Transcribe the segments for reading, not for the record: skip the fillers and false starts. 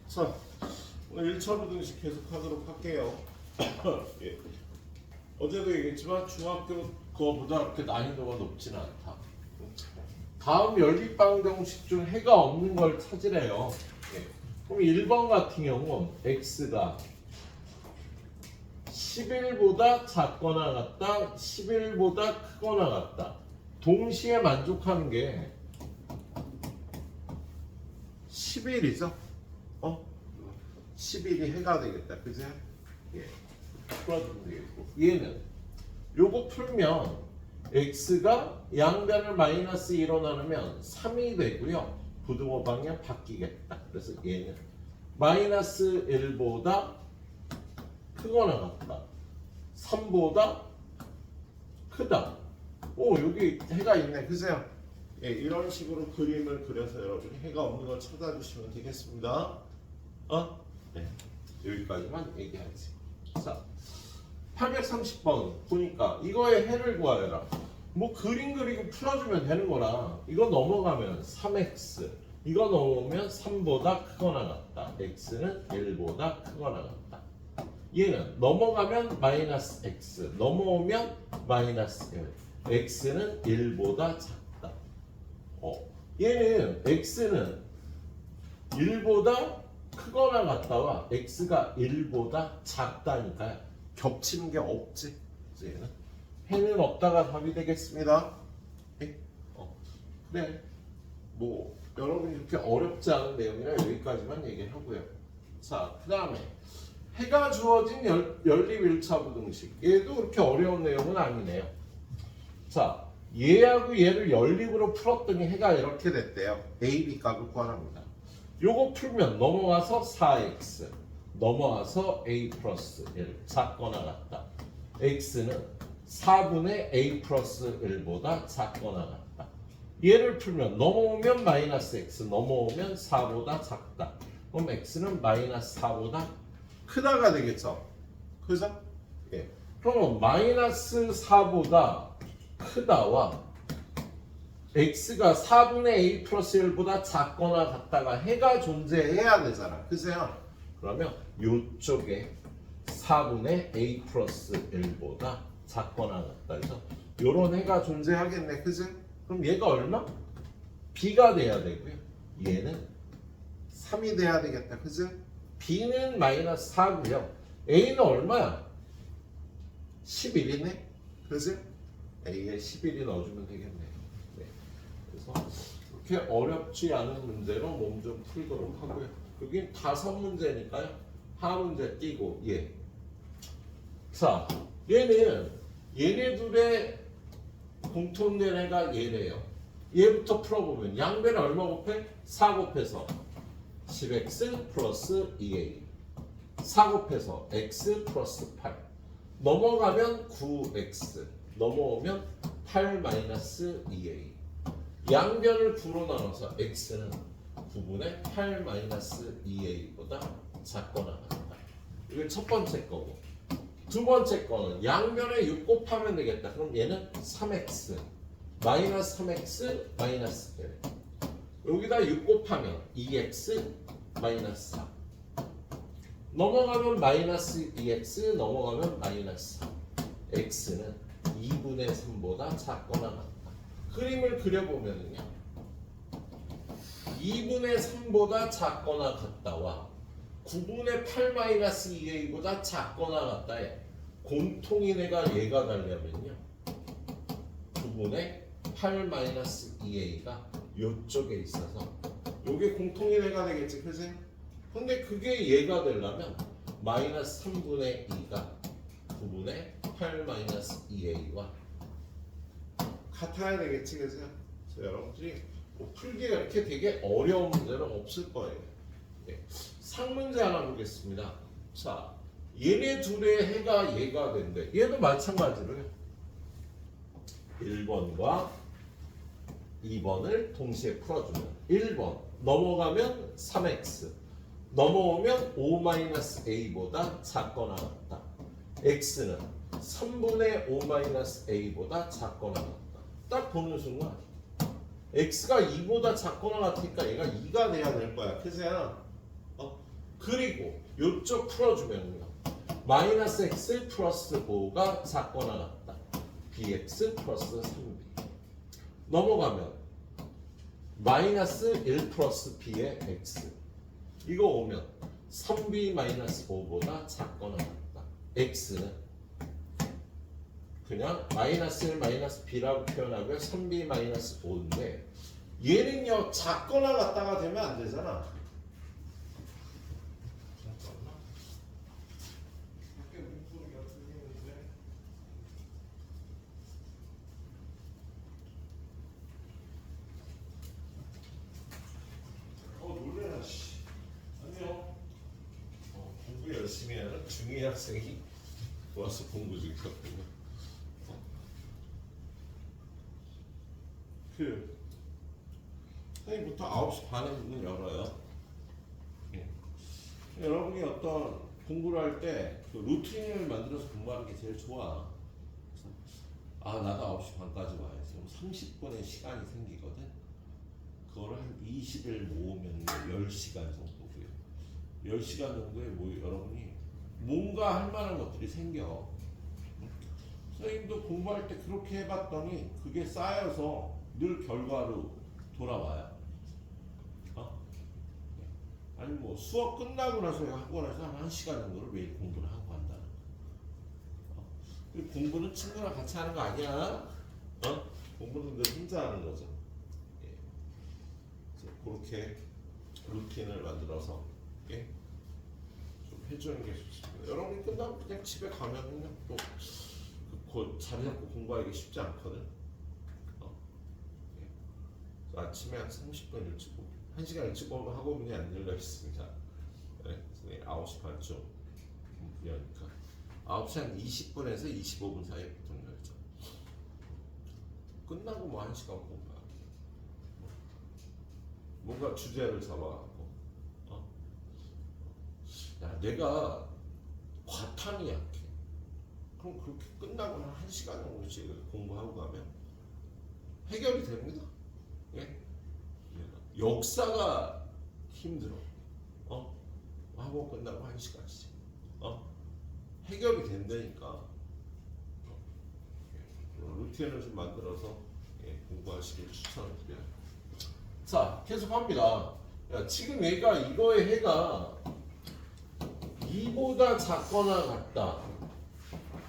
자, 오늘 1차 부등식 계속하도록 할게요. 예. 어제도 얘기했지만 중학교 그거보다 그렇게 난이도가 높지는 않다. 다음 연립방정식 중 해가 없는 걸 찾으래요. 예. 그럼 1번 같은 경우 x가 11보다 작거나 같다, 11보다 크거나 같다. 동시에 만족하는 게 11이죠? 11이 해가 되겠다. 그죠? 예. 풀어주면 되겠고. 얘는 요거 풀면 x가 양변을 마이너스 2로 나누면 3이 되고요. 부등호 방향 바뀌겠다. 그래서 얘는 마이너스 1보다 크거나 같다. 3보다 크다. 오, 여기 해가 있네. 그죠? 예, 이런 식으로 그림을 그려서 여러분이 해가 없는 걸 찾아주시면 되겠습니다. 네, 여기까지만 얘기하지. 자, 830번 보니까 이거의 해를 구하여라. 뭐 그림 그리고 풀어주면 되는 거라. 이거 넘어가면 3x, 이거 넘어오면 3보다 크거나 같다. x는 1보다 크거나 같다. 얘는 넘어가면 마이너스 x, 넘어오면 마이너스 1. x는 1보다 작다. 얘는 x는 1보다 크거나 같다와 x가 1보다 작다니까요. 겹치는 게 없지. 얘는 해는 없다가 답이 되겠습니다. 그래. 뭐 여러분이 이렇게 어렵지 않은 내용이라 여기까지만 얘기를 하고요. 자, 그 다음에 해가 주어진 연립 1차 부등식. 얘도 그렇게 어려운 내용은 아니네요. 자, 얘하고 얘를 연립으로 풀었더니 해가 이렇게 됐대요. A, B 값을 구하랍니다. 요거 풀면 넘어가서 4x, 넘어가서 a 플러스 1, 작거나 같다. x는 4분의 a 플러스 1보다 작거나 같다. 얘를 풀면 넘어오면 마이너스 x, 넘어오면 4보다 작다. 그럼 x는 마이너스 4보다 크다가 되겠죠. 그죠? 예. 그러면 마이너스 4보다 크다와 x가 4분의 a 플러스 1보다 작거나 같다가 해가 존재해야 되잖아. 그죠? 그러면 이쪽에 4분의 a 플러스 1보다 작거나 같다 해서 요런 해가 존재하겠네. 그죠? 그럼 얘가 얼마? b가 돼야 되고요. 얘는 3이 돼야 되겠다. 그죠? b는 마이너스 4고요. a는 얼마야? 11이네. 그죠? a에 11이 넣어주면 되겠네. 그래서 그렇게 어렵지 않은 문제로 몸 좀 풀도록 하고요. 여긴 5문제니까요. 하나 문제 띄고 예. 자, 얘네 둘의 공통된 애가 얘래요. 얘부터 풀어보면 양변에 얼마 곱해? 4 곱해서 10x 플러스 2a 4 곱해서 x 플러스 8 넘어가면 9x 넘어오면 8 마이너스 2a 양변을 9로 나눠서 x는 9분의 8 마이너스 2a보다 작거나 같다. 이게 첫 번째 거고. 두 번째 거는 양변에 6 곱하면 되겠다. 그럼 얘는 3x 마이너스 3x 마이너스 1. 여기다 6 곱하면 2x 마이너스 4. 넘어가면 마이너스 2x 넘어가면 마이너스 4. x는 2분의 3보다 작거나 같다. 그림을 그려보면요 2분의 3보다 작거나 같다와 9분의 8 마이너스 2a보다 작거나 같다에 공통인 애가 얘가 되려면요 9분의 8 마이너스 2a가 요쪽에 있어서 요게 공통인 애가 되겠지. 그치? 근데 그게 얘가 되려면 마이너스 3분의 2가 9분의 8 마이너스 2a와 같아야 되겠지. 그래서 여러분들이 뭐 풀기가 이렇게 되게 어려운 문제는 없을 거예요. 네. 상문제 하나 보겠습니다. 자, 얘네 둘의 해가 얘가 된대. 얘도 마찬가지로요. 1번과 2번을 동시에 풀어주면 1번 넘어가면 3x 넘어오면 5-a보다 작거나 같다. x는 3분의 5-a보다 작거나 같다. 딱 보는 순간 x가 2보다 작거나 같으니까 얘가 2가 돼야 될 거야. 그래서 그리고 이쪽 풀어주면요. 마이너스 x 플러스 5가 작거나 같다. bx 플러스 3b. 넘어가면 마이너스 1 플러스 b의 x. 이거 오면 3b 마이너스 5보다 작거나 같다. x는 그냥 마이너스 1 마이너스 b라고 표현하고요. 3b 마이너스 5인데 얘는요 작거나 같다가 되면 안 되잖아. 잠깐만. 밖에 물소리가 들리는데. 놀래라 씨. 아니요. 공부 열심히 하는 중2 학생이 와서 공부 중이거든요. 선생님부터 9시 반에 문 열어요. 여러분이 어떤 공부를 할 때 그 루틴을 만들어서 공부하는 게 제일 좋아. 그래서 나도 9시 반까지 와야지. 그럼 30분의 시간이 생기거든. 그거를 한 20일 모으면 10시간 정도고요. 10시간 정도에 여러분이 뭔가 할 만한 것들이 생겨. 선생님도 공부할 때 그렇게 해봤더니 그게 쌓여서 늘 결과로 돌아와요. 아니 수업 끝나고 나서 학원에서 한 1시간 정도를 매일 공부를 하고 한다는 거. 공부는 친구랑 같이 하는 거 아니야. 공부는 늘 혼자 하는 거죠. 그렇게 루틴을 만들어서 좀 해주는 게 좋습니다. 여러분이 끝나면 그냥 집에 가면은 또 곧 자리 잡고 공부하기 쉽지 않거든. 아침에 한 30분 일찍 오고 1시간 일찍 오면 학원문이 안 열려 있습니다. 네, 9시 반쯤 열니까 9시 한 20분에서 25분 사이에 보통 열죠. 끝나고 1시간 공부하기. 뭔가 주제를 잡아갖고 야 내가 과탐이 약해. 그럼 그렇게 끝나고 한 1시간 정도씩 공부하고 가면 해결이 됩니다. 역사가 힘들어. 학원 끝나고 1시간씩. 해결이 된다니까. 루틴을 좀 만들어서 공부하시길 추천드려요. 자, 계속합니다. 지금 얘가 이거의 해가 2보다 작거나 같다.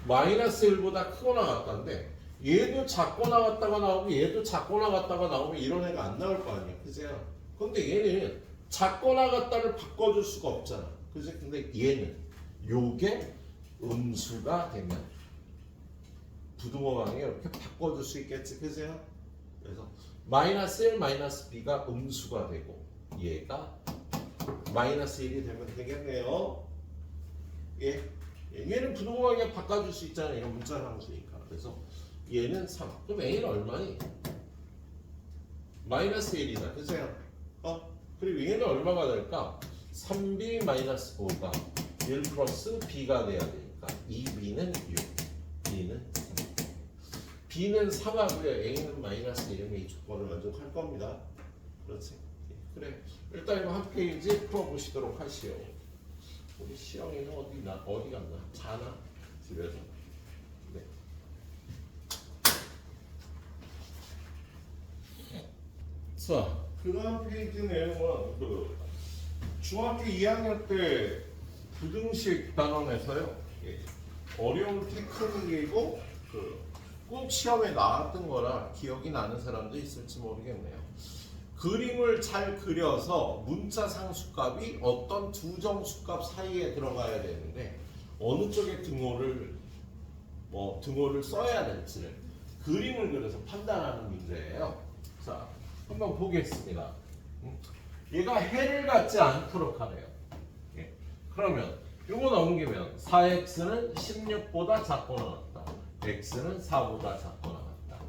마이너스 1보다 크거나 같다인데 얘도 작거나 같다가 나오고 얘도 작거나 같다가 나오면 이런 애가 안 나올 거 아니야. 그죠? 근데 얘는 작거나 같다를 바꿔줄 수가 없잖아. 그죠? 근데 얘는 요게 음수가 되면 부등호방에 이렇게 바꿔줄 수 있겠지. 그죠? 그래서 마이너스 1 마이너스 b가 음수가 되고 얘가 마이너스 1이 되면 되겠네요. 얘는 부등호방에 바꿔줄 수 있잖아요. 이건 문자함수니까. 그래서 얘는 3. 그럼 a는 얼마니? 마이너스 1이다. 그죠? 그리고 얘는 얼마가 될까? 3b 마이너스 5가 1 플러스 b가 돼야 되니까 2b는 6, b는 3. b는 3하고요. a는 마이너스 1이면 이 조건을 만족할 겁니다. 그렇지? 그래. 일단 이거 한 페이지 풀어보시도록 하시오. 우리 시영이는 어디 갔나? 자나? 집에서. 네. 자, 그 다음 페이지 내용은 중학교 2학년 때 부등식 단원에서요. 어려운 테크닉이고 꼭 시험에 나왔던 거라 기억이 나는 사람도 있을지 모르겠네요. 그림을 잘 그려서 문자 상수값이 어떤 두 정수값 사이에 들어가야 되는데 어느 쪽에 등호를 써야 될지를 그림을 그려서 판단하는 문제예요. 자, 한번 보겠습니다. 얘가 해를 갖지 않도록 하네요. 그러면 이거 넘기면 4x는 16보다 작거나 같다. x는 4보다 작거나 같다.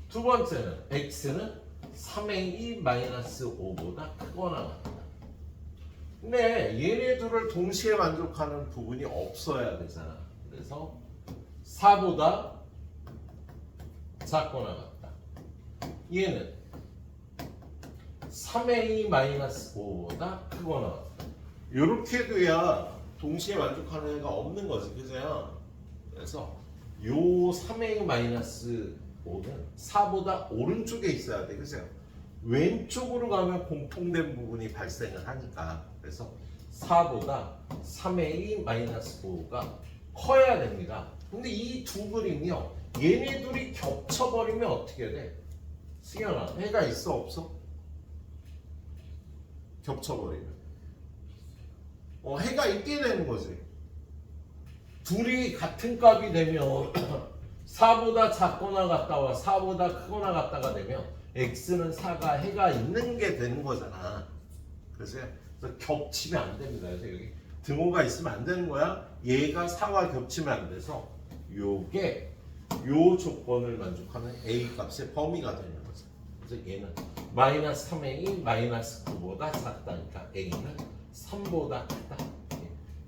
두 번째는 x는 3a 마이너스 5보다 크거나 같다. 근데 얘네 둘을 동시에 만족하는 부분이 없어야 되잖아. 그래서 4보다 작거나 같다. 얘는 3a 마이너스 5보다 크거나 같다. 이렇게 돼야 동시에 만족하는 애가 없는 거지, 그죠? 그래서 요 3a-5는 4보다 오른쪽에 있어야 돼, 그죠? 왼쪽으로 가면 공통된 부분이 발생을 하니까. 그래서 4보다 3a-5가 커야 됩니다. 근데 이 두 그림이요, 얘네 둘이 겹쳐버리면 어떻게 돼? 승현아, 해가 있어 없어? 겹쳐버리면 해가 있게 되는 거지. 둘이 같은 값이 되면 4보다 작거나 같다와 4보다 크거나 같다가 되면 x는 4가 해가 있는 게 되는 거잖아. 그래서 겹치면 안 됩니다. 그래서 여기 등호가 있으면 안 되는 거야. 얘가 4와 겹치면 안 돼서 요게 요 조건을 만족하는 a 값의 범위가 되는 거죠. 그래서 얘는 마이너스 3a 마이너스 9보다 작다니까 a는 3보다 크다.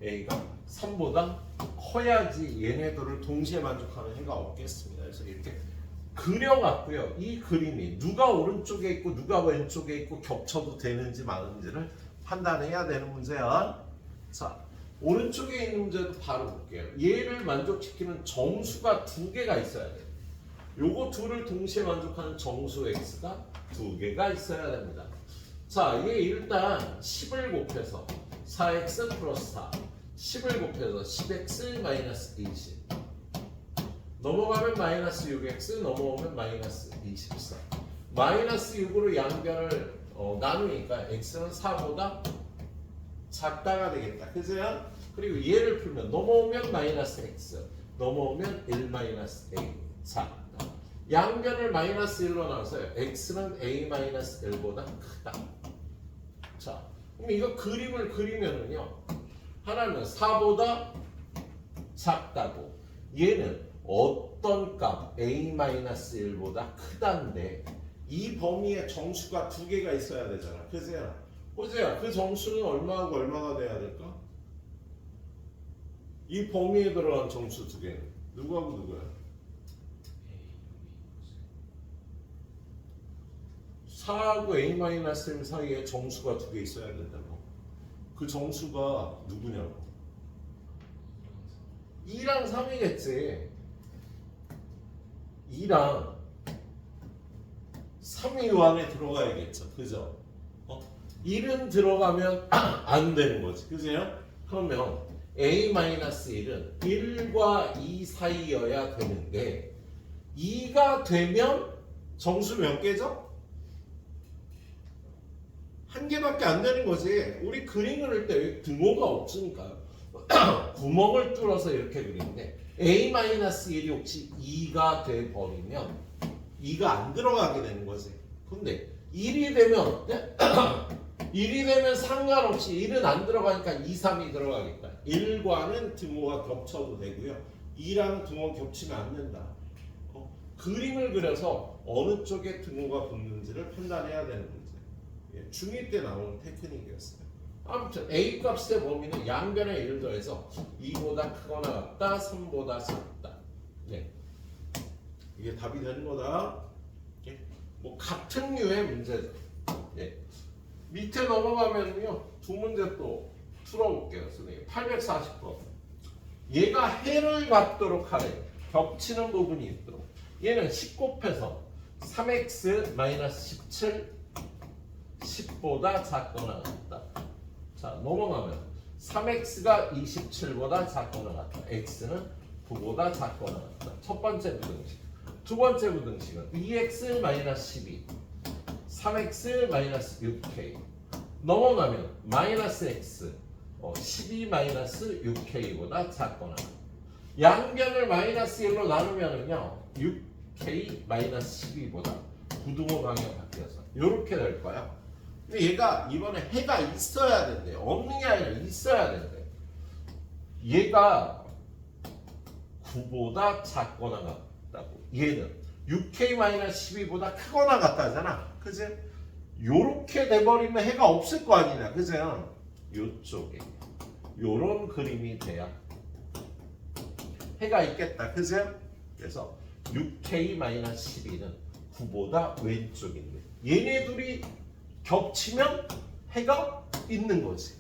a가 3보다 커야지 얘네들을 동시에 만족하는 해가 없겠습니다. 그래서 이렇게 그려갖고요, 이 그림이 누가 오른쪽에 있고 누가 왼쪽에 있고 겹쳐도 되는지 마는지를 판단해야 되는 문제야. 자, 오른쪽에 있는 문제도 바로 볼게요. 얘를 만족시키는 정수가 두 개가 있어야 돼요. 요거 둘을 동시에 만족하는 정수 x가 두 개가 있어야 됩니다. 자, 얘 일단 10을 곱해서 4x 플러스 4, 10을 곱해서 10x 마이너스 20, 넘어가면 마이너스 6x, 넘어오면 마이너스 24. 마이너스 6으로 양변을 나누니까 x는 4보다 작다가 되겠다. 그죠? 그리고 얘를 풀면 넘어오면 마이너스 x, 넘어오면 1 마이너스 a, 작다. 양변을 마이너스 1로 나눠서요, x는 a 마이너스 1보다 크다. 자, 그럼 이거 그림을 그리면은요, 하나는 4보다 작다고, 얘는 어떤 값 a-1보다 크다인데 이 범위에 정수가 두 개가 있어야 되잖아. 그제야, 호재야, 그 정수는 얼마하고 얼마가 돼야 될까? 이 범위에 들어간 정수 두 개는 누구하고 누구야? 4하고 a-1 사이에 정수가 두 개 있어야 된다고. 그 정수가 누구냐고? 2랑 3이겠지. 2랑 3이 요 안에 들어가야겠죠. 그죠? 1은 들어가면 안 되는 거지. 그죠? 그러면 a-1은 1과 2 사이여야 되는데 2가 되면 정수 몇 개죠? 한 개밖에 안 되는 거지. 우리 그림 그릴 때 등호가 없으니까 구멍을 뚫어서 이렇게 그리는데 a-1이 혹시 2가 돼버리면 2가 안 들어가게 되는 거지. 근데 1이 되면 어때? 1이 되면 상관없이 1은 안 들어가니까 2, 3이 들어가겠다. 1과는 등호가 겹쳐도 되고요. 2랑 등호 겹치면 안 된다. 그림을 그려서 어느 쪽에 등호가 붙는지를 판단해야 되는 문제. 중2 때 나오는 테크닉이었어요. 아무튼 a 값의 범위는 양변에 1을 더해서 2보다 크거나 같다, 3보다 작다. 네. 이게 답이 되는 거다. 뭐 같은 류의 문제죠. 예. 밑에 넘어가면요, 두 문제 또 풀어볼게요. 선생님 840번. 얘가 해를 갖도록 하래. 겹치는 부분이 있도록. 얘는 10 곱해서 3x-17 10보다 작거나 같다. 자, 넘어가면 3x가 27보다 작거나 같다. x는 9보다 작거나 같다. 첫 번째 부등식. 두 번째 부등식은 2x-12 3x-6k, 넘어가면 마이너스 x 12-6k보다 작거나 같다. 양변을 마이너스 1로 나누면은요, 6k-12보다 부등호 방향 바뀌어서 이렇게 될 거야. 근데 얘가 이번에 해가 있어야 된대. 없는 게 아니라 있어야 된대. 얘가 9보다 작거나 같다고. 얘는 6k-12보다 크거나 같다잖아. 그지? 요렇게 돼버리면 해가 없을 거 아니냐. 그지? 요쪽에 요런 그림이 돼야 해가 있겠다. 그지? 그래서 6k-12는 9보다 왼쪽인데 얘네 둘이 겹치면 해가 있는 거지.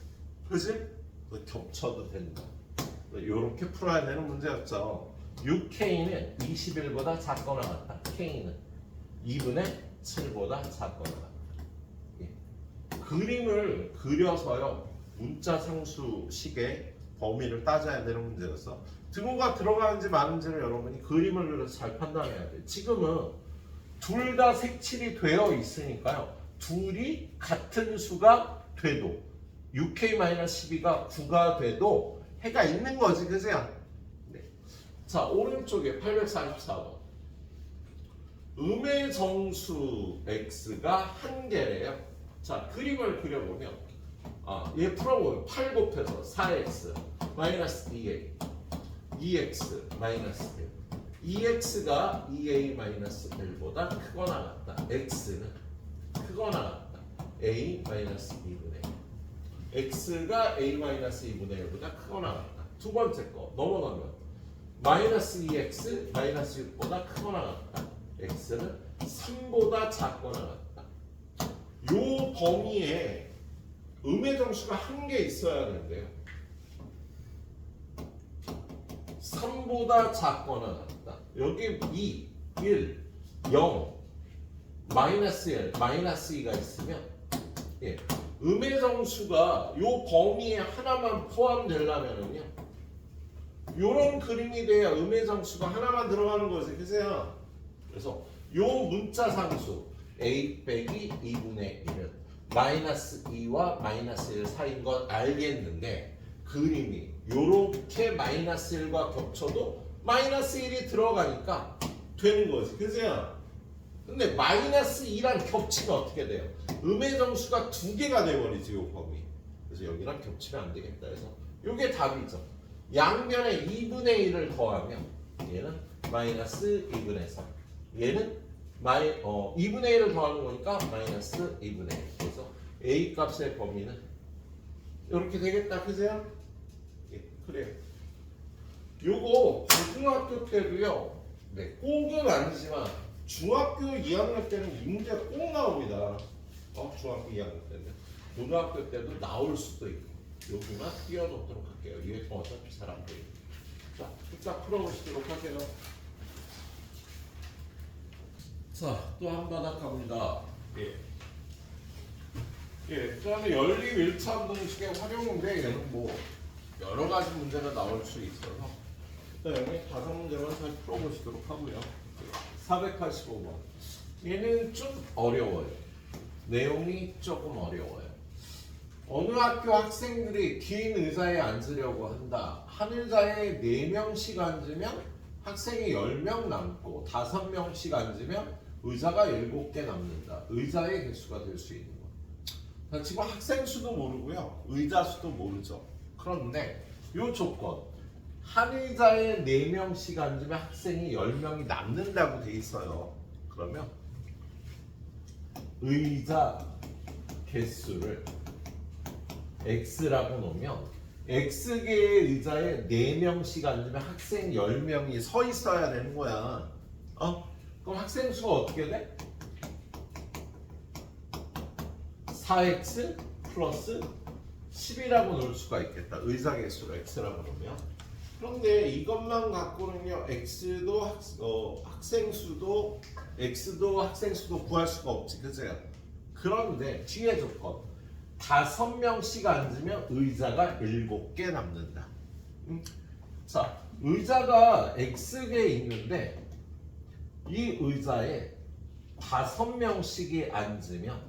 그지? 겹쳐도 된다. 이렇게 풀어야 되는 문제였죠. 6K는 21보다 작거나 같다. K는 2분의 7보다 작거나 같다. 예. 그림을 그려서요. 문자 상수식의 범위를 따져야 되는 문제였어. 등호가 들어가는지 마는지를 여러분이 그림을 그려서 잘 판단해야 돼. 지금은 둘 다 색칠이 되어 있으니까요. 둘이 같은 수가 돼도 6K-12가 9가 돼도 해가 있는 거지, 그죠? 네. 자, 오른쪽에 844번. 음의 정수 x가 한 개래요. 자, 그림을 그려보면 얘 풀어보면 8 곱해서 4x 마이너스 2a 2x 마이너스 1 2x가 2a 마이너스 1보다 크거나 같다. x는 크거나 같다. a 마이너스 2분의 1 x가 a 마이너스 2분의 1보다 크거나 같다. 두 번째 거 넘어가면 마이너스 2x 마이너스 6보다 크거나 같다. x는 3보다 작거나 같다. 요 범위에 음의 정수가 한 개 있어야 되는데요. 3보다 작거나 같다. 여기 2, 1, 0, 마이너스 1, 마이너스 2가 있으면 예, 음의 정수가 요 범위에 하나만 포함되려면은요. 요런 그림이 돼야 음의 정수가 하나만 들어가는 거지. 그죠? 그래서 요 문자 상수 a 빼기 2분의 1은 마이너스 2와 마이너스 1 사이인 건 알겠는데 그림이 요렇게 마이너스 1과 겹쳐도 마이너스 1이 들어가니까 되는 거지. 그죠? 근데 마이너스 2랑 겹치면 어떻게 돼요? 음의 정수가 두 개가 돼버리지 요 범위. 그래서 여기랑 겹치면 안 되겠다 해서 요게 답이죠. 양변에 2분의 1을 더하면 얘는 마이너스 2분의 3. 얘는 2분의 1을 더하는 거니까 마이너스 2분의 1. 그래서 A 값의 범위는 이렇게 되겠다. 그죠? 예, 그래요. 요거 고등학교 때도요. 네, 꼭은 아니지만 중학교 2학년 때는 이 문제가 꼭 나옵니다. 중학교 2학년 때는. 고등학교 때도 나올 수도 있고. 여기만 띄워놓도록 할게요. 이게 어차피 잘 안 보이고. 자, 일단 풀어보시도록 할게요. 자, 또 한 바닥 갑니다. 예. 예, 그다음에 연립 1차 공식의 활용인데 얘는 뭐 여러 가지 문제가 나올 수 있어서 일단 여기 5문제만 잘 풀어보시도록 하고요. 485번. 얘는 좀 어려워요. 내용이 조금 어려워요. 어느 학교 학생들이 긴 의자에 앉으려고 한다. 한 의자에 4명씩 앉으면 학생이 10명 남고 5명씩 앉으면 의자가 7개 남는다. 의자의 개수가 될 수 있는 거. 자, 지금 학생 수도 모르고요. 의자 수도 모르죠. 그런데 이 조건. 한 의자에 4명씩 앉으면 학생이 10명이 남는다고 돼 있어요. 그러면 의자 개수를 x라고 놓으면 x개의 의자에 4명씩 앉으면 학생 10명이 서 있어야 되는 거야. 그럼 학생 수가 어떻게 돼? 4x 플러스 10이라고 놓을 수가 있겠다. 의자 개수를 x라고 놓으면. 그런데 이것만 갖고는요. 학생 수도 x도 학생 수도 구할 수가 없지. 그죠? 그런데 뒤에 조건. 5명씩 앉으면 의자가 7개 남는다. 자, 의자가 x개에 있는데 이 의자에 5명씩이 앉으면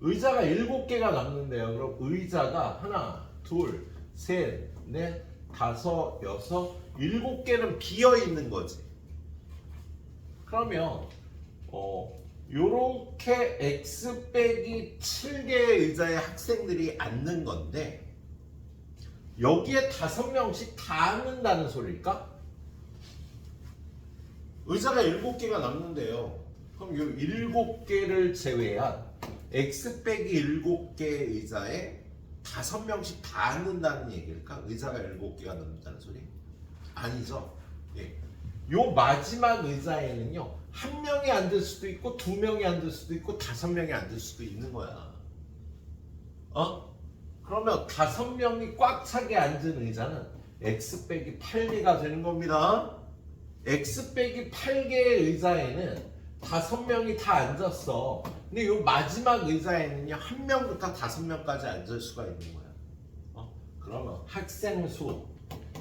의자가 7개가 남는데요. 그럼 의자가 하나, 둘, 셋, 넷, 5, 6, 7개는 비어 있는 거지. 그러면 요렇게 x 빼기 7개의 의자에 학생들이 앉는 건데 여기에 5명씩 다 앉는다는 소리일까? 의자가 7개가 남는데요. 그럼 요 7개를 제외한 x 빼기 7개의 의자에 5명씩 다 앉는다는 얘기일까? 의자가 7개가 남는다는 소리? 아니죠. 예. 요 마지막 의자에는요. 1명이 앉을 수도 있고 2명이 앉을 수도 있고 5명이 앉을 수도 있는 거야. 그러면 5명이 꽉 차게 앉은 의자는 x 빼기 8개가 되는 겁니다. x 빼기 8개의 의자에는 5명이 다 앉았어. 근데 이 마지막 의자에는요, 1명부터 5명까지 앉을 수가 있는 거야. 그러면 학생 수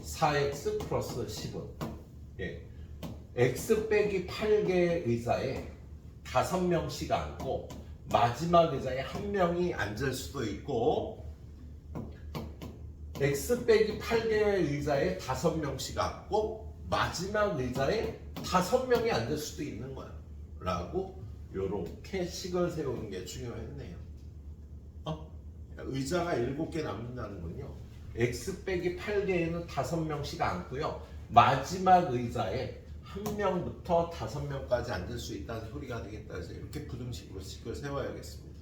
4x 플러스 10은 x 빼기 8개의 의자에 5명씩 앉고 마지막 의자에 1명이 앉을 수도 있고 x 빼기 8개의 의자에 5명씩 앉고 마지막 의자에 5명이 앉을 수도 있는 거야 라고 요렇게 식을 세우는 게 중요했네요. 의자가 7개 남는다는 건요, x 빼기 8개에는 5명씩 앉고요, 마지막 의자에 1명부터 5명까지 앉을 수 있다는 소리가 되겠다 해서 이렇게 부등식으로 식을 세워야겠습니다.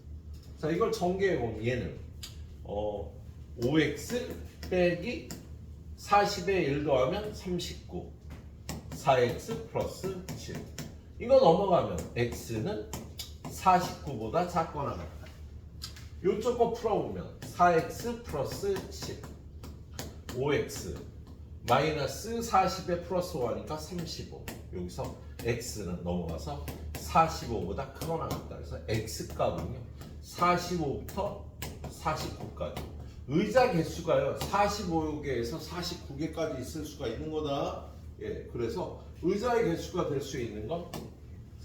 자, 이걸 전개해보면 얘는 5x 빼기 40에 1 더하면 39, 4x 플러스 7. 이거 넘어가면 x는 49보다 작거나 같다. 이쪽 거 풀어보면 4x 플러스 10, 5x 마이너스 40에 플러스 5하니까 35. 여기서 x는 넘어가서 45보다 크거나 같다. 그래서 x값은요 45부터 49까지. 의자 개수가요 45개에서 49개까지 있을 수가 있는 거다. 그래서 의자의 개수가 될 수 있는 건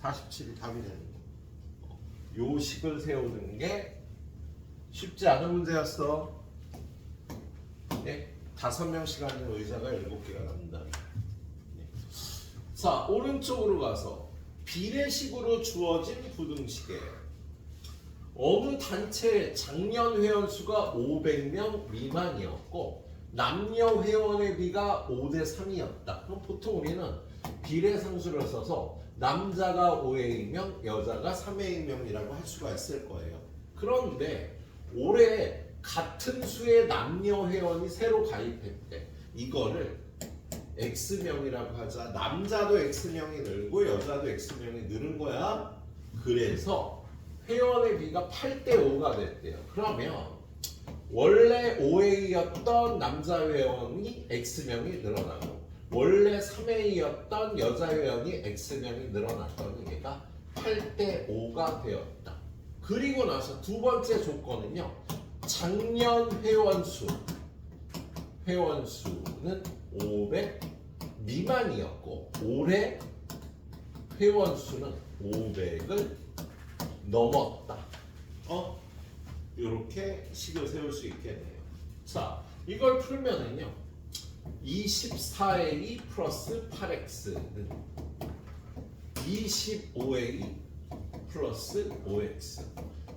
47이 답이 되는 거. 요 식을 세우는 게 쉽지 않은 문제였어. 5명씩 앉는 의자가 7개가 남는다. 자, 오른쪽으로 가서 비례식으로 주어진 부등식에 어느 단체의 작년 회원수가 500명 미만이었고 남녀 회원의 비가 5대 3이었다. 그럼 보통 우리는 비례상수를 써서 남자가 5의 2명, 여자가 3의 2명이라고 할 수가 있을 거예요. 그런데 올해 같은 수의 남녀 회원이 새로 가입했대. 이거를 X명이라고 하자. 남자도 X명이 늘고 여자도 X명이 늘은 거야. 그래서 회원의 비가 8대 5가 됐대요. 그러면 원래 5A였던 남자 회원이 X명이 늘어나고 원래 3A였던 여자 회원이 X명이 늘어났던 얘가 8대 5가 되었다. 그리고 나서 두 번째 조건은요, 작년 회원수는 500 미만이었고 올해 회원수는 500을 넘었다. 이렇게 식을 세울 수 있겠네요. 자, 이걸 풀면은요, 24A 플러스 8X는 25A 플러스 5X.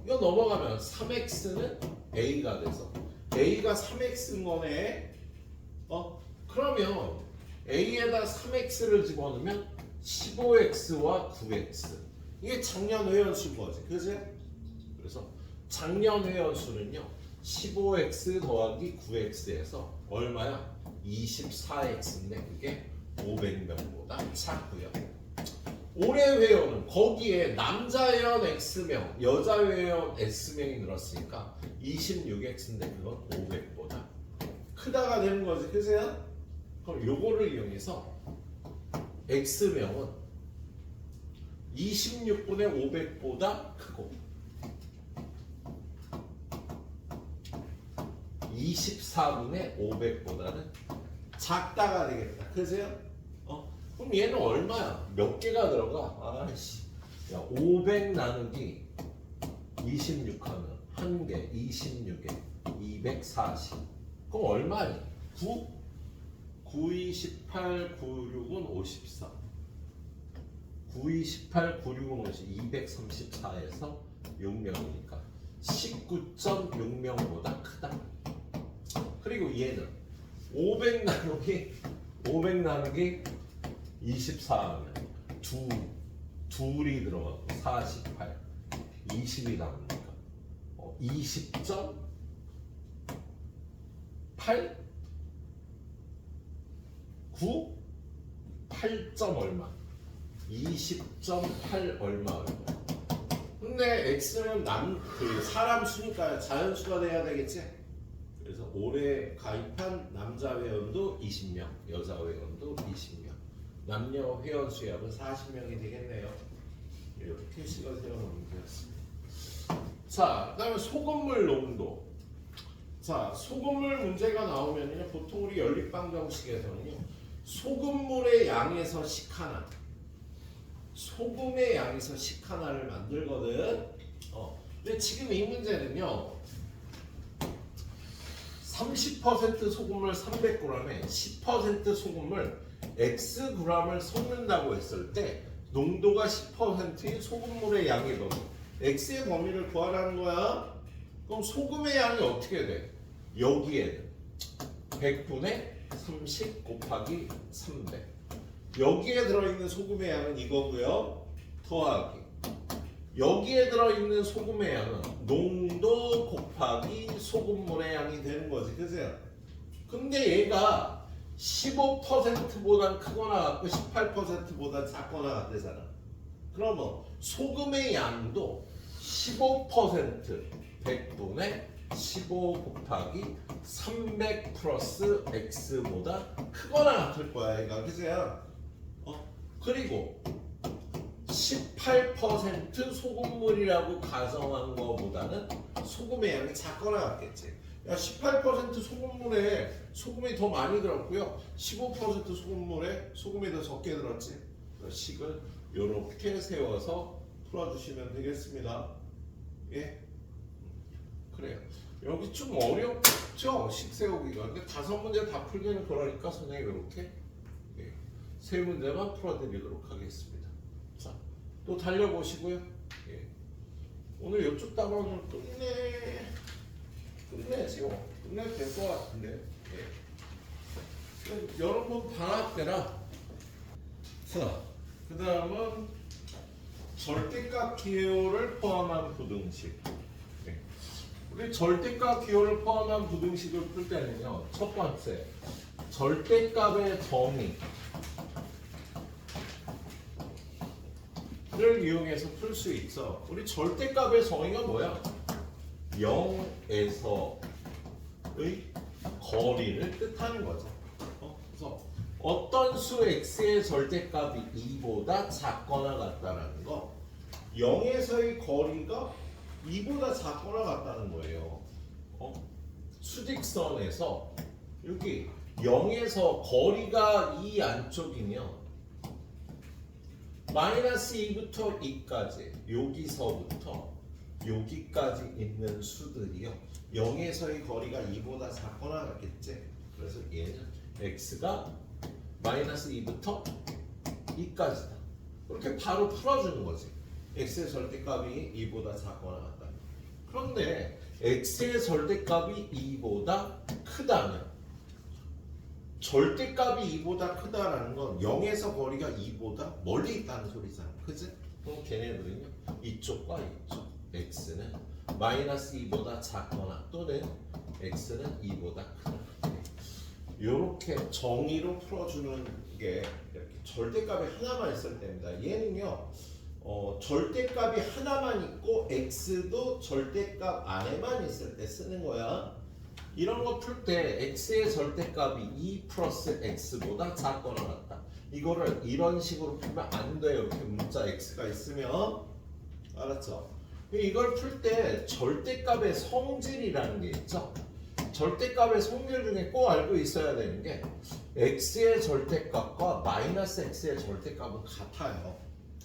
이거 넘어가면 3X는 A가 돼서 A가 3X인 거네. 그러면 A에다 3X를 집어넣으면 15X와 9X. 이게 작년 회원수인 거지. 그지? 그래서 작년 회원수는요 15x 더하기 9x에서 얼마야? 24x인데 그게 500명보다 작고요. 올해 회원은 거기에 남자 회원 x명, 여자 회원 s명이 늘었으니까 26x인데 그건 500보다 크다가 되는 거지. 그죠? 그럼 요거를 이용해서 x명은 26분의 500보다 크고 24분의 500보다는 작다가 되겠다. 그죠? 그럼 얘는 얼마야? 몇 개가 들어가? 아이씨. 야, 500 나누기 26 하면 1개, 26에 240. 그럼 얼마니? 9? 9, 28, 96은 54. 9, 28, 96은 50. 234에서 6명이니까 19.6명보다 크다. 그리고 얘는 500 나누기 24 하면 둘이 들어가고 48, 20이 남으니까 20.8? 9? 8점 얼마? 20.8 얼마. 근데 x는 사람 수니까 자연수가 돼야 되겠지? 그래서 올해 가입한 남자 회원도 20명, 여자 회원도 20명. 남녀 회원 수약은 40명이 되겠네요. 이렇게 식을 세워놓으면 되겠습니다. 자, 그다음에 소금물 농도. 자, 소금물 문제가 나오면요, 보통 우리 연립방정식에서는요, 소금물의 양에서 식 하나, 소금의 양에서 식 하나를 만들거든. 근데 지금 이 문제는요, 30% 소금물 300g에 10% 소금물 Xg을 섞는다고 했을 때 농도가 10%인 소금물의 양의 범위, X의 범위를 구하라는 거야. 그럼 소금의 양이 어떻게 돼? 여기에는 100분의 30 곱하기 300. 여기에 들어있는 소금의 양은 이거고요. 더하기 여기에 들어있는 소금의 양은 농도 곱하기 소금물의 양이 되는 거지, 그죠? 근데 얘가 15%보다 크거나 같고 18%보다 작거나 같대잖아. 그러면 소금의 양도 15% 100분의 15 곱하기 300 플러스 x보다 크거나 같을 거야, 얘가, 그죠? 그리고 18% 소금물이라고 가정한 거보다는 소금의 양이 작거나 같겠지. 야, 18% 소금물에 소금이 더 많이 들었고요. 15% 소금물에 소금이 더 적게 들었지. 식을 이렇게 세워서 풀어주시면 되겠습니다. 예, 그래요. 여기 좀 어렵죠? 식 세우기가. 근데 5문제 다 풀기는 그러니까 선생님이 이렇게 세 문제만 풀어드리도록 하겠습니다. 자, 또 달려보시고요. 예. 오늘 이쪽 단원은 끝내죠. 끝내도 될 것 같은데. 예. 여러분 방학 때라. 자, 그 다음은 절대값 기호를 포함한 부등식. 예. 우리 절대값 기호를 포함한 부등식을 풀 때는요, 첫 번째 절대값의 정의 를 이용해서 풀 수 있어. 우리 절대값의 정의가 뭐야? 0에서의 거리를 뜻하는 거죠. 그래서 어떤 수 x의 절대값이 2보다 작거나 같다라는 거, 0에서의 거리가 2보다 작거나 같다는 거예요. 수직선에서 여기 0에서 거리가 이 안쪽이면 마이너스 2부터 2까지 여기서부터 여기까지 있는 수들이요, 0에서의 거리가 2보다 작거나 같겠지. 그래서 얘는 x가 마이너스 2부터 2까지다. 이렇게 바로 풀어주는 거지. x의 절대값이 2보다 작거나 같다. 그런데 x의 절대값이 2보다 크다면, 절대값이 2보다 크다라는 건 0에서 거리가 2보다 멀리 있다는 소리잖아. 그치? 그럼 걔네들은요, 이쪽과 이쪽 x는 마이너스 2보다 작거나 또는 x는 2보다 크다. 이렇게 정의로 풀어주는 게 이렇게 절대값이 하나만 있을 때입니다. 얘는요, 절대값이 하나만 있고 x도 절대값 안에만 있을 때 쓰는 거야. 이런 거 풀 때 x의 절대값이 2 플러스 x보다 작거나 같다. 이거를 이런 식으로 풀면 안 돼요. 이렇게 문자 x가 있으면. 알았죠? 이걸 풀 때 절대값의 성질이라는 게 있죠. 절대값의 성질 중에 꼭 알고 있어야 되는 게 x의 절대값과 마이너스 x의 절대값은 같아요.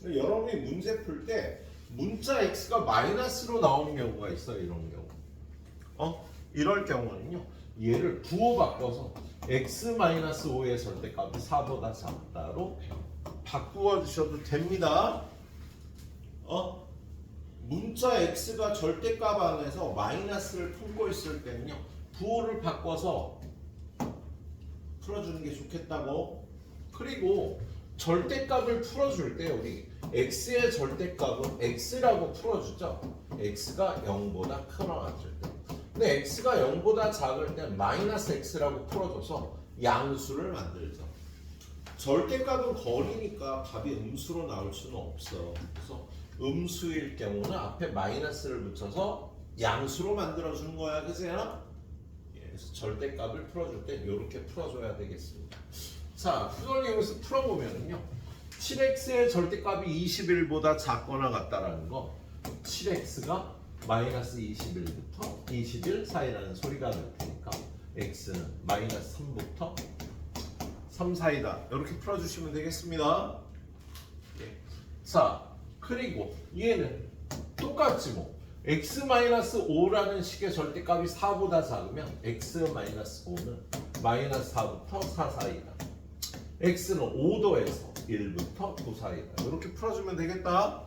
여러분이 문제 풀 때 문자 x가 마이너스로 나오는 경우가 있어요. 이런 경우. 이럴 경우는요, 얘를 부호 바꿔서 x-5의 절대값이 4보다 작다로 바꾸어 주셔도 됩니다. 문자 x가 절대값 안에서 마이너스를 품고 있을 때는요, 부호를 바꿔서 풀어주는 게 좋겠다고. 그리고 절대값을 풀어줄 때 우리 x의 절대값은 x라고 풀어주죠. x가 0보다 크거나 같을 때. 근데 x가 0보다 작을 때 마이너스 x라고 풀어줘서 양수를 만들죠. 절대값은 거리니까 값이 음수로 나올 수는 없어. 그래서 음수일 경우는 앞에 마이너스를 붙여서 양수로 만들어주는 거야. 그죠? 그래서 절대값을 풀어줄 때 이렇게 풀어줘야 되겠습니다. 자, 그걸 여기서 풀어보면요. 7x의 절대값이 21보다 작거나 같다라는 거 7x가 마이너스 21부터 21 사이라는 소리가 날 테니까 x는 마이너스 3부터 3 사이다. 이렇게 풀어주시면 되겠습니다. 예. 자, 그리고 얘는 똑같지 뭐. x-5라는 식의 절대값이 4보다 작으면 x-5는 마이너스 4부터 4 사이다. x는 5도에서 1부터 9 사이다. 이렇게 풀어주면 되겠다.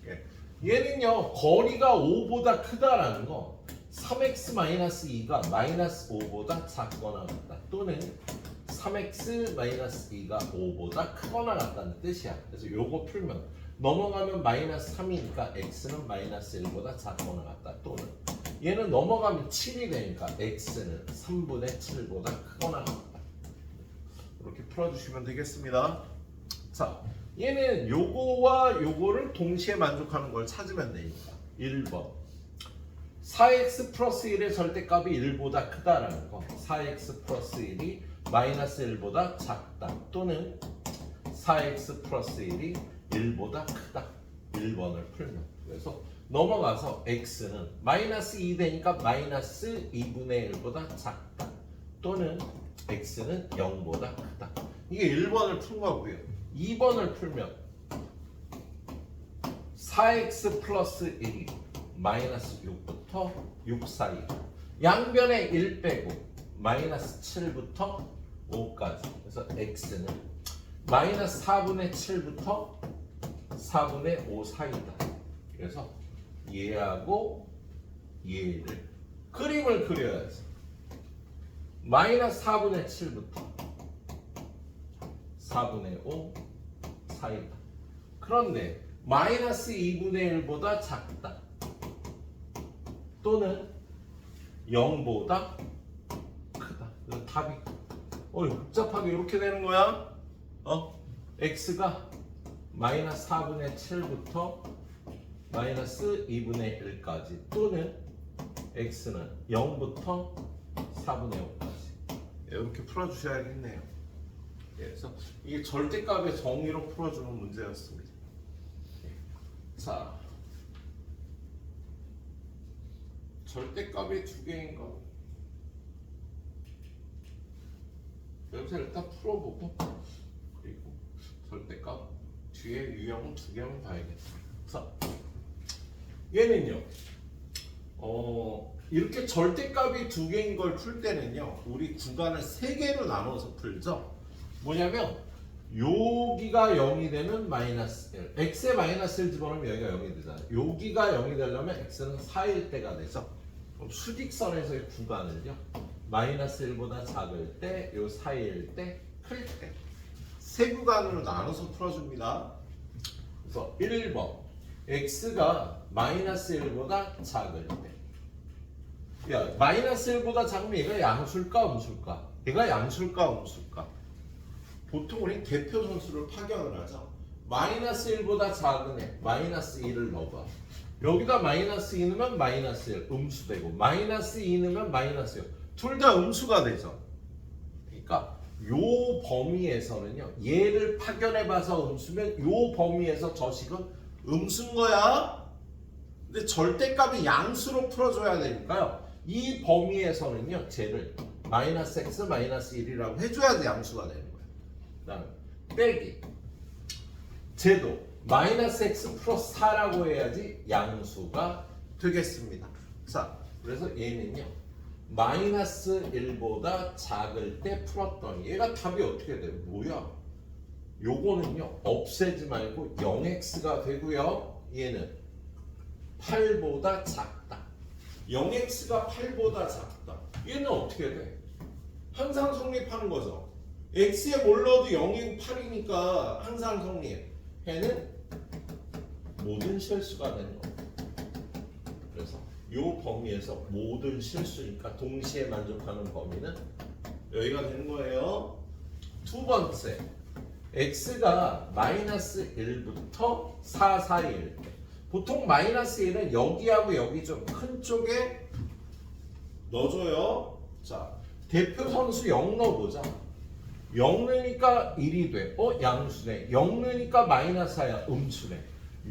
예. 얘는요, 거리가 5보다 크다라는 거 3x-2가 마이너스 5보다 작거나 같다. 또는 3x-2가 5보다 크거나 같다는 뜻이야. 그래서 요거 풀면 넘어가면 마이너스 3이니까 x는 마이너스 1보다 작거나 같다. 또는 얘는 넘어가면 7이 되니까 x는 3분의 7보다 크거나 같다. 이렇게 풀어주시면 되겠습니다. 자, 얘는 요거와 요거를 동시에 만족하는 걸 찾으면 되니까 1번 4x 플러스 1의 절대값이 1보다 크다라는 거 4x 플러스 1이 마이너스 1보다 작다. 또는 4x 플러스 1이 1보다 크다. 1번을 풀면. 그래서 넘어가서 x는 마이너스 2 되니까 마이너스 2분의 1보다 작다. 또는 x는 0보다 크다. 이게 1번을 푼 거고요. 2번을 풀면 4x 플러스 1이 마이너스 6부터 6 사이. 양변에 1 빼고 마이너스 7부터 5까지. 그래서 x는 마이너스 4분의 7부터 4분의 5 사이다. 그래서 얘하고 얘를 그림을 그려야지. 마이너스 4분의 7부터 4분의 5 사이다. 그런데 마이너스 2분의 1보다 작다. 또는 0보다 크다. 그래서 답이 복잡하게 이렇게 되는 거야. x가 마이너스 4분의 7부터 마이너스 2분의 1까지 또는 x는 0부터 4분의 5까지 이렇게 풀어주셔야겠네요. 그래서 이게 절대값의 정의로 풀어주는 문제였습니다. 자, 절대값이 두 개인가? 여기서 일단 풀어보고 그리고 절대값 뒤에 유형 두 개만 봐야겠다. 자, 얘는요. 이렇게 절대값이 두 개인 걸 풀 때는요. 우리 구간을 세 개로 나눠서 풀죠. 뭐냐면 여기가 0이 되면 마이너스 1. x에 마이너스 1 집어넣으면 여기가 0이 되잖아. 여기가 0이 되려면 x는 4일 때가 되죠. 그럼 수직선에서의 구간을요. 마이너스 1보다 작을 때, 요 4일 때, 클 때. 세 구간으로 나눠서 풀어줍니다. 그래서 1번 x가 마이너스 1보다 작을 때. 야, 마이너스 1보다 작으면 얘가 양수일까 음수일까? 얘가 양수일까 음수일까? 보통 우리 개표 선수를 파견을 하죠. 마이너스 1보다 작은 애 마이너스 2를 넣어봐. 여기다 마이너스 2 넣으면 마이너스 1 음수 되고 마이너스 2 넣으면 마이너스 1 둘 다 음수가 되죠. 그러니까 요 범위에서는요. 얘를 파견해봐서 음수면 요 범위에서 저 식은 음수인 거야. 근데 절대값이 양수로 풀어줘야 되니까요. 이 범위에서는요. 쟤를 마이너스 x 마이너스 1이라고 해줘야지 양수가 되는 거예요. 그 다음에 빼기 쟤도 마이너스 x 플러스 4라고 해야지 양수가 되겠습니다. 자, 그래서 얘는요. 마이너스 1보다 작을 때 풀었더니 얘가 답이 어떻게 돼요? 뭐야? 요거는요. 없애지 말고 0x가 되고요. 얘는 8보다 작다. 0x가 8보다 작다. 얘는 어떻게 돼? 항상 성립하는 거죠. x에 뭘 넣어도 0이고 8이니까 항상 성립. 얘는 모든 실수가 되는 거예요. 그래서 이 범위에서 모든 실수니까 동시에 만족하는 범위는 여기가 되는 거예요. 두 번째, x가 마이너스 1부터 4 사이일 때 보통 마이너스 1은 여기하고 여기 좀 큰 쪽에 넣어줘요. 자, 대표 선수 0 넣어보자. 0 넣으니까 1이 돼. 양수네. 0 넣으니까 마이너스야. 음수네.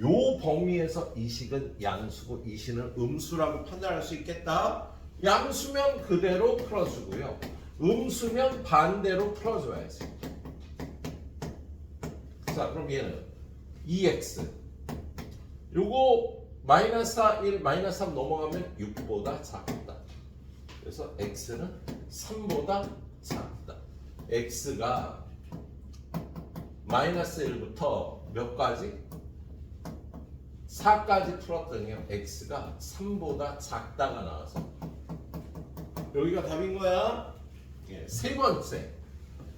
요 범위에서 이 식은 양수고 이 식은 음수라고 판단할 수 있겠다. 양수면 그대로 풀어주고요. 음수면 반대로 풀어줘야지. 자, 그럼 얘는 2x. 요거 마이너스 1, 마이너스 3 넘어가면 6보다 작다. 그래서 x는 3보다 작다. x가 마이너스 1부터 몇 가지? 4까지 풀었더니요. x가 3보다 작다가 나와서 여기가 답인 거야. 세 번째,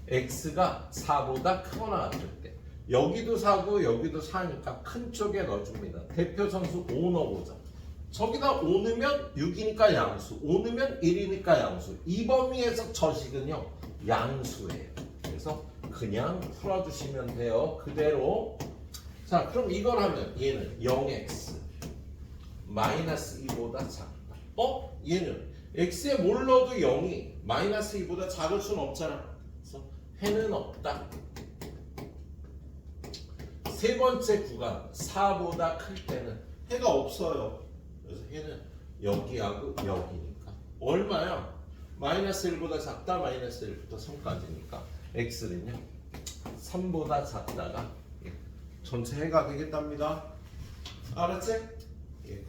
x가 4보다 크거나 같을 때 여기도 4고 여기도 4니까 큰 쪽에 넣어줍니다. 대표 선수 5 넣어보자. 저기다 5 넣으면 6이니까 양수, 5 넣으면 1이니까 양수. 이 범위에서 저 식은요 양수예요. 그래서 그냥 풀어주시면 돼요. 그대로. 자, 그럼 이걸 하면 얘는 0x 마이너스 2보다 작다. 얘는 x에 뭘 넣어도 0이 마이너스 2보다 작을 수는 없잖아. 그래서 해는 없다. 세 번째 구간 4보다 클 때는 해가 없어요. 그래서 해는 여기하고 여기니까 얼마야? 마이너스 1보다 작다. 마이너스 1부터 3까지니까 x는요 3보다 작다가 전체 해가 되겠답니다. 알았지?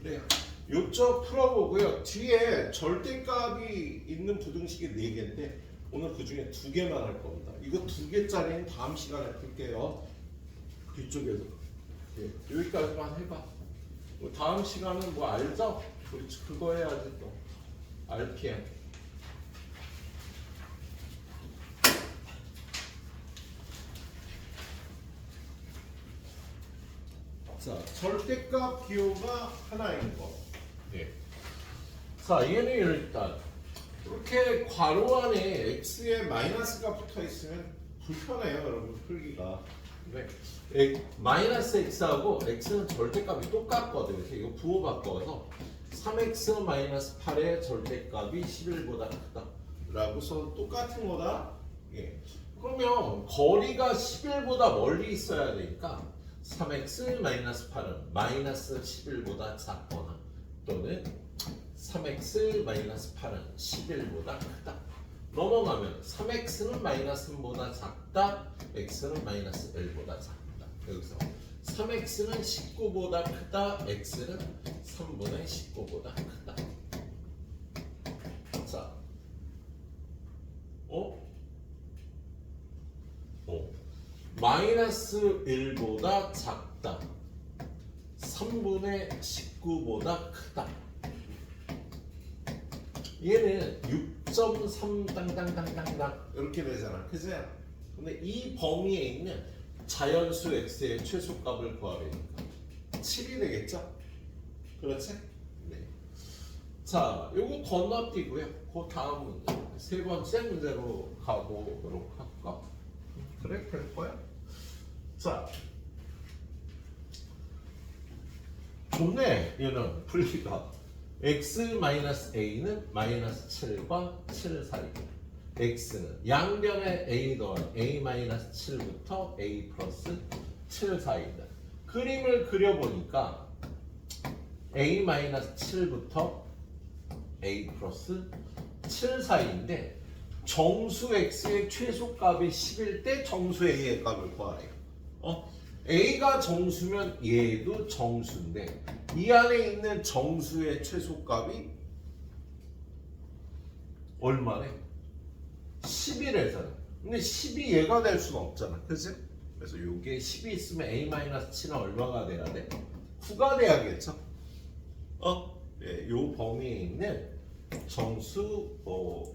그래요. 요쪽 풀어보고요. 뒤에 절대값이 있는 부등식이 4개인데 오늘 그 중에 2개만 할 겁니다. 이거 2개짜리는 다음 시간에 풀게요. 뒤쪽에서. 여기까지만 해봐. 다음 시간은 뭐 알죠? 우리 그거 해야지 또. RPM. 자, 절대값 기호가 하나인 거. 자, 얘는 일단 이렇게 괄호 안에 x에 마이너스가 붙어 있으면 불편해요, 여러분 풀기가. 마이너스 x하고 x는 절대값이 똑같거든요. 그래서 이거 부호 바꿔서 3x 마이너스 8의 절대값이 11보다 크다 라고 써서 똑같은 거다. 그러면 거리가 11보다 멀리 있어야 되니까 3x 마이너스 8은 마이너스 11보다 작거나 또는 3x 마이너스 8은 11보다 크다. 넘어가면 3x는 마이너스 1보다 작다. x는 마이너스 1보다 작다. 여기서 3x는 19보다 크다. x는 3분의 19보다 크다. 자, 마이너스 1보다 작다. 3분의 19보다 크다. 얘는 6.3 땅땅땅땅땅 이렇게 되잖아. 그지? 근데 이 범위에 있는 자연수 x의 최소값을 구하려니까 7이 되겠죠? 그렇지? 네. 자, 요거 건너뛰고요. 그 다음 문제. 세 번째 문제로 가보도록 할까? 그래? 될 거야? 자, 좋네. 얘는 풀기가. x-a는 마이너스 7과 7 사이. x는 양변에 a 더한 a-7부터 a 플러스 7 사이다. 그림을 그려보니까 a-7부터 a 플러스 7 사이인데 정수 x의 최소값이 10일 때 정수 a의 값을 구하래요. a가 정수면 얘도 정수인데 이 안에 있는 정수의 최소값이 얼마래? 11이잖아. 근데 10이 얘가 될 수는 없잖아. 그치? 그래서 이게 10이 있으면 a-7은 얼마가 돼야 돼? 9가 돼야겠죠? 요 범위에 있는 정수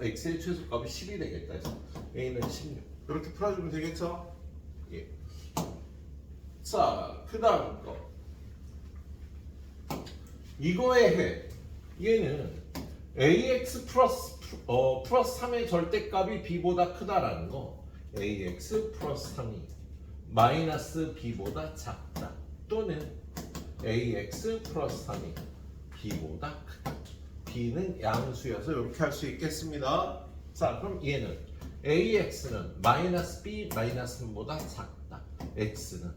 x의 최소값이 10이 되겠다. 그래서 a는 16. 이렇게 풀어주면 되겠죠? 예. 자, 그 다음 거. 이거의 해. 얘는 ax 플러스 3의 절대값이 b보다 크다라는 거. ax 플러스 3이 마이너스 b보다 작다. 또는 ax 플러스 3이 b보다 크다. b는 양수여서 이렇게 할 수 있겠습니다. 자, 그럼 얘는 ax는 마이너스 b 마이너스 3보다 작다. x는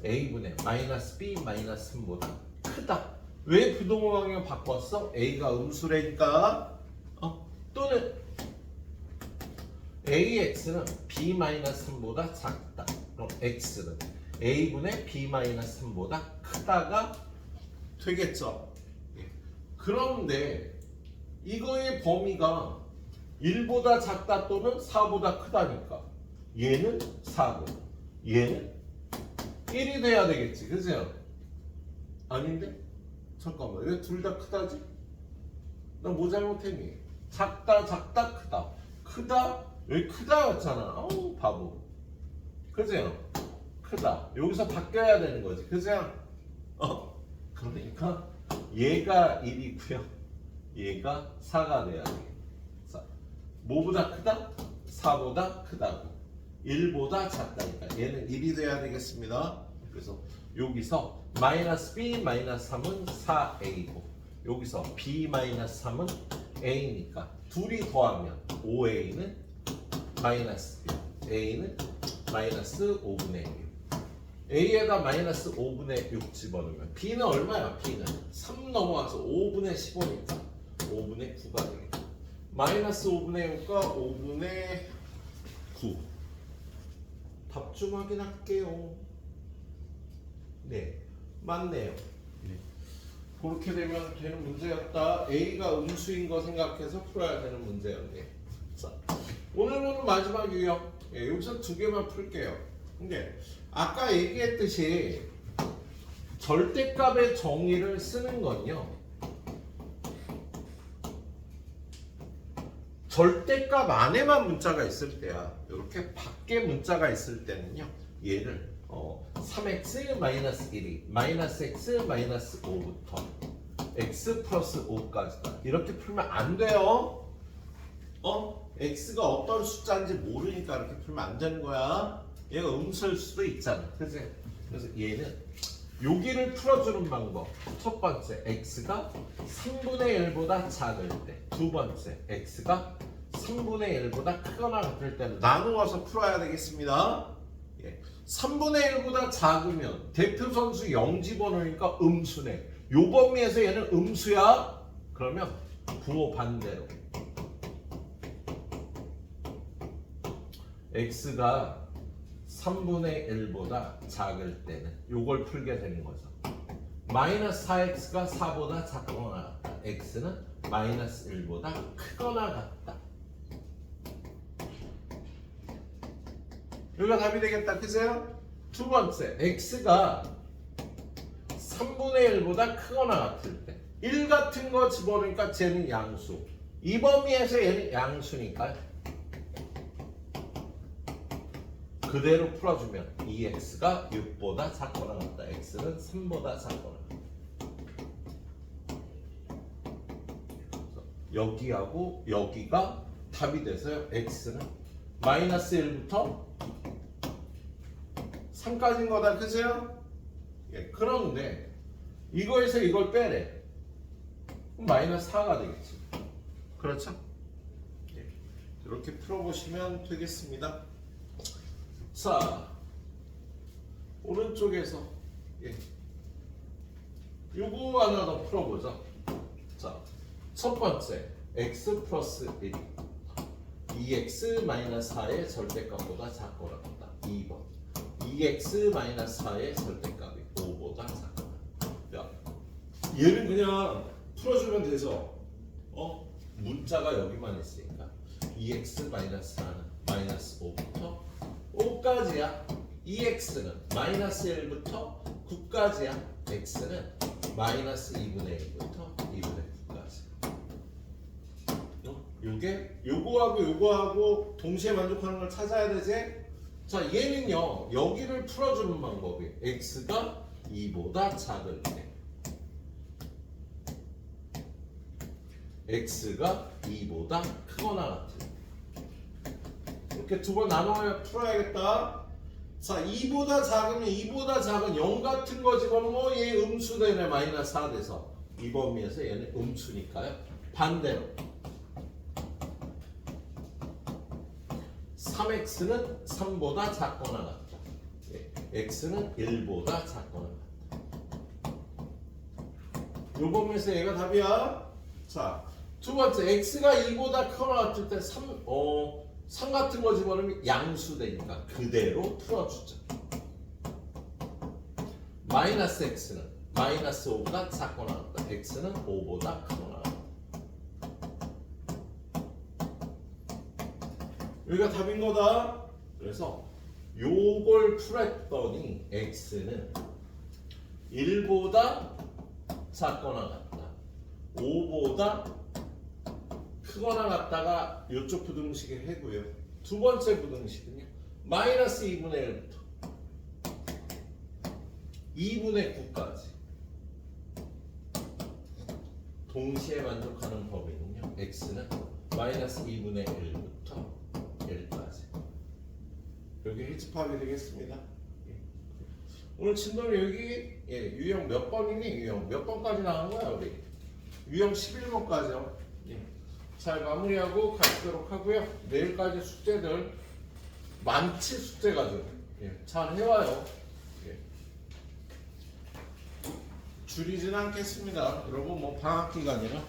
a분의 마이너스 b 마이너스 3보다 크다. 왜 부동호 방향 바꿨어? a가 음수라니까. 또는 ax는 b 마이너스 3보다 작다. 그럼 x는 a분의 b 마이너스 3보다 크다가 되겠죠. 그런데 이거의 범위가 1보다 작다 또는 4보다 크다니까 얘는 4고 얘는 1이 돼야 되겠지. 그죠? 아닌데? 잠깐만, 왜 둘 다 크다지? 나 뭐 잘못했니? 작다 작다 크다 크다 왜 크다였잖아. 어우 바보. 그죠? 크다 여기서 바뀌어야 되는 거지. 그죠? 그러니까 얘가 1이고요 얘가 4가 돼야 돼. 자, 뭐보다 크다? 4보다 크다고. 1보다 작다니까 얘는 1이 돼야 되겠습니다. 그래서 여기서 마이너스 b 마이너스 3은 4a고 여기서 b 마이너스 3은 a니까 둘이 더하면 5a는 마이너스 1 a는 마이너스 5분의 1 a에다 마이너스 5분의 6 집어넣으면 b는 얼마야? b는 3 넘어와서 5분의 15니까 5분의 9가 되겠다. 마이너스 5분의 6과 5분의 9 답 좀 확인할게요. 네, 맞네요. 그렇게 되면 되는 문제였다. A가 음수인 거 생각해서 풀어야 되는 문제였네. 자, 오늘은 마지막 유형. 여기서 두 개만 풀게요. 근데 아까 얘기했듯이 절대값의 정의를 쓰는 건요. 절대값 안에만 문자가 있을 때야. 이렇게 밖에 문자가 있을 때는요. 얘를 3x-1이 마이너스 x 마이너스 5부터 x 플러스 5까지다. 이렇게 풀면 안 돼요. x가 어떤 숫자인지 모르니까 이렇게 풀면 안 되는 거야. 얘가 음수일 수도 있잖아. 그치? 그래서 얘는 여기를 풀어주는 방법. 첫 번째, x가 3분의 1보다 작을 때. 두 번째, x가 3분의 1보다 크거나 같을 때는 나누어서 풀어야 되겠습니다. 3분의 1보다 작으면 대표 선수 0 집어넣으니까 음수네. 요 범위에서 얘는 음수야. 그러면 부호 반대로 x가 3분의 1보다 작을 때는 요걸 풀게 되는 거죠. 마이너스 4x가 4보다 작거나 같다. x는 마이너스 1보다 크거나 같다. 여기가 답이 되겠다. 그죠? 두 번째, x가 3분의 1보다 크거나 같을 때 1 같은 거 집어넣으니까 쟤는 양수. 이 범위에서 얘는 양수니까 그대로 풀어주면 2x가 6보다 작거나 같다. x는 3보다 작거나 같다. 여기하고 여기가 답이 돼서요. x는 마이너스 1부터 3까지인 거다. 그죠? 그런데 이거에서 이걸 빼래. 그럼 마이너스 4가 되겠지. 그렇죠? 이렇게 풀어보시면 되겠습니다. 자, 오른쪽에서 요거 하나 더 풀어보자. 자, 첫 번째 x 플러스 1 2x 마이너스 4의 절대값보다 작거나 같다. 2번 2x 마이너스 4의 절대값이 5보다 작거나. 야, 얘는 그냥 풀어주면 되죠. 문자가 여기만 있으니까 2x 마이너스 4는 마이너스 5부터 5까지야. 2x는 마이너스 1부터 9까지야. x는 마이너스 2분의 1부터 2분의 9까지. 요거하고 요거하고 동시에 만족하는 걸 찾아야 되지. 자, 얘는요 여기를 풀어주는 방법이 x가 2보다 작을 때 x가 2보다 크거나 같을 때 이렇게 두 번 나눠 풀어야겠다. 자, 2보다 작으면 2보다 작은 0 같은 거 집어넣으면 얘 음수 되네. 마이너스 4 돼서 이 범위에서 얘는 음수니까요. 반대로 3x는 3보다 작거나 같다. x는 1보다 작거나 같다. 요 범위에서 얘가 답이야. 자, 두 번째 x가 2보다 크거나 같을 때 3 같은 거 집어넣으면 양수되니까 그대로 풀어주자. 마이너스 x는 마이너스 5보다 작거나 같다. x는 5보다 크거나 같다. 여기가 답인 거다. 그래서 요걸 풀었더니 x는 1보다 작거나 같다. 5보다 크거나 같다가 이쪽 부등식의 해고요. 두 번째 부등식은요. 마이너스 2분의 1부터 2분의 9까지 동시에 만족하는 범위는요. x는 마이너스 2분의 1부터 1까지. 여기 해집합이 되겠습니다. 오늘 친도는 여기 유형 몇 번이니? 유형 몇 번까지 나온 거야 우리? 유형 11번까지요. 잘 마무리하고 가도록 하고요. 내일까지 숙제들 많지 숙제가들 잘 해와요. 줄이진 않겠습니다. 여러분 뭐 방학 기간이라